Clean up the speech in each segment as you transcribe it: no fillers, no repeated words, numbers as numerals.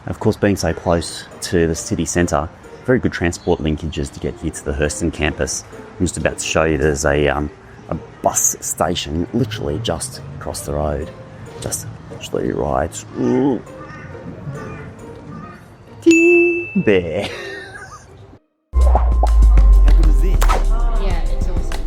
Of course, being so close to the city centre, very good transport linkages to get here to the Herston Campus. I'm just about to show you there's a bus station literally just across the road. Just literally right there. How good is this? Yeah, it's awesome.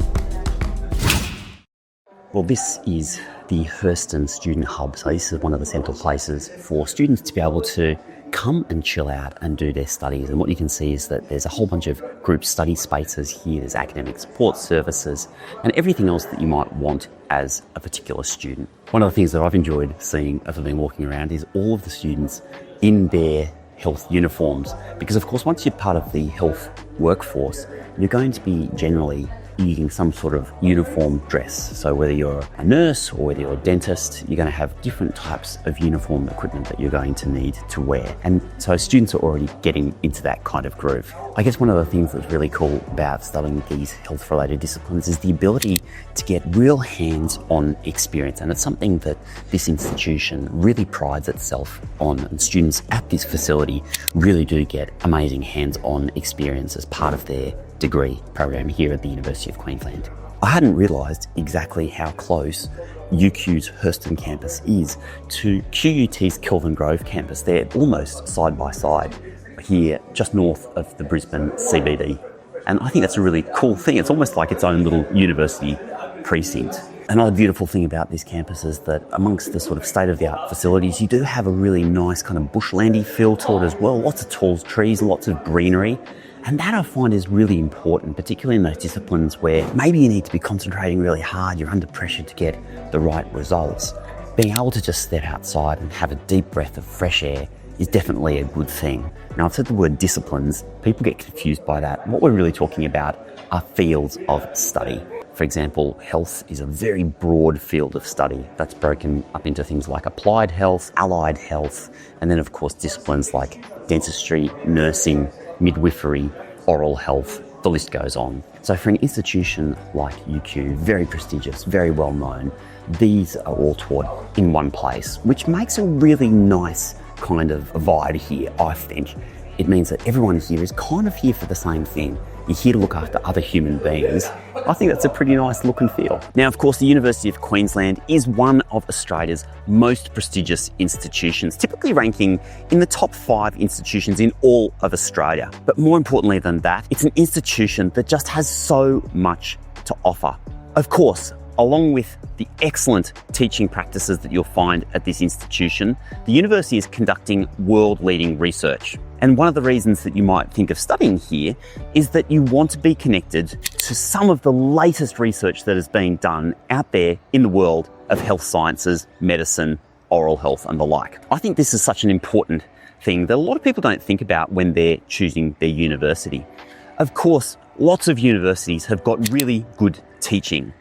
Well, this is the Herston Student Hub. So this is one of the central places for students to be able to come and chill out and do their studies. And what you can see is that there's a whole bunch of group study spaces here. There's academic support services and everything else that you might want as a particular student. One of the things that I've enjoyed seeing as I've been walking around is all of the students in their health uniforms. Because of course, once you're part of the health workforce, you're going to be generally using some sort of uniform dress. So whether you're a nurse or whether you're a dentist, you're going to have different types of uniform equipment that you're going to need to wear. And so students are already getting into that kind of groove. I guess one of the things that's really cool about studying these health-related disciplines is the ability to get real hands-on experience. And it's something that this institution really prides itself on. And students at this facility really do get amazing hands-on experience as part of their degree program here at the University of Queensland. I hadn't realised exactly how close UQ's Herston campus is to QUT's Kelvin Grove campus. They're almost side by side here, just north of the Brisbane CBD. And I think that's a really cool thing. It's almost like its own little university precinct. Another beautiful thing about this campus is that amongst the sort of state-of-the-art facilities, you do have a really nice kind of bushlandy feel to it as well. Lots of tall trees, lots of greenery. And that I find is really important, particularly in those disciplines where maybe you need to be concentrating really hard, you're under pressure to get the right results. Being able to just step outside and have a deep breath of fresh air is definitely a good thing. Now, I've said the word disciplines, people get confused by that. What we're really talking about are fields of study. For example, health is a very broad field of study that's broken up into things like applied health, allied health, and then of course disciplines like dentistry, nursing, midwifery, oral health, the list goes on. So for an institution like UQ, very prestigious, very well known, these are all taught in one place, which makes a really nice kind of vibe here, I think. It means that everyone here is kind of here for the same thing. You're here to look after other human beings. I think that's a pretty nice look and feel. Now, of course, the University of Queensland is one of Australia's most prestigious institutions, typically ranking in the top 5 institutions in all of Australia. But more importantly than that, it's an institution that just has so much to offer. Of course, along with the excellent teaching practices that you'll find at this institution, the university is conducting world-leading research. And one of the reasons that you might think of studying here is that you want to be connected to some of the latest research that is being done out there in the world of health sciences, medicine, oral health, and the like. I think this is such an important thing that a lot of people don't think about when they're choosing their university. Of course, lots of universities have got really good teaching,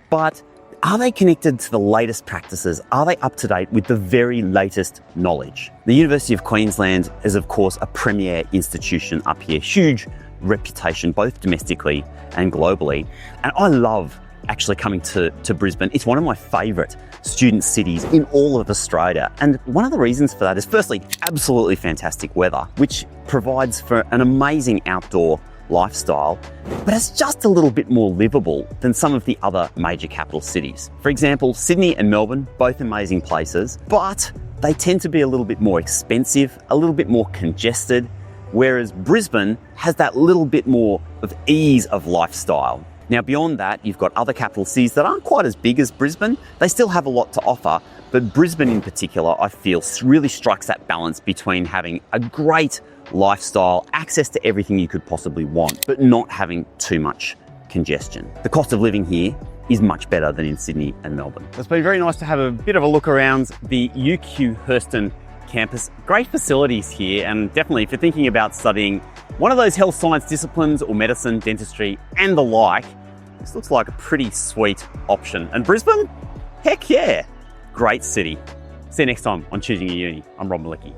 but are they connected to the latest practices? Are they up to date with the very latest knowledge? The University of Queensland is, of course, a premier institution up here, huge reputation, both domestically and globally. And I love actually coming to Brisbane. It's one of my favourite student cities in all of Australia. And one of the reasons for that is firstly, absolutely fantastic weather, which provides for an amazing outdoor lifestyle, but it's just a little bit more livable than some of the other major capital cities. For example, Sydney and Melbourne, both amazing places, but they tend to be a little bit more expensive, a little bit more congested, whereas Brisbane has that little bit more of ease of lifestyle. Now, beyond that, you've got other capital cities that aren't quite as big as Brisbane. They still have a lot to offer, but Brisbane in particular, I feel, really strikes that balance between having a great lifestyle, access to everything you could possibly want, but not having too much congestion. The cost of living here is much better than in Sydney and Melbourne. It's been very nice to have a bit of a look around the UQ Herston campus. Great facilities here, and definitely if you're thinking about studying one of those health science disciplines or medicine, dentistry and the like, this looks like a pretty sweet option. And Brisbane? Heck yeah! Great city. See you next time on Choosing Your Uni. I'm Rob Malicki.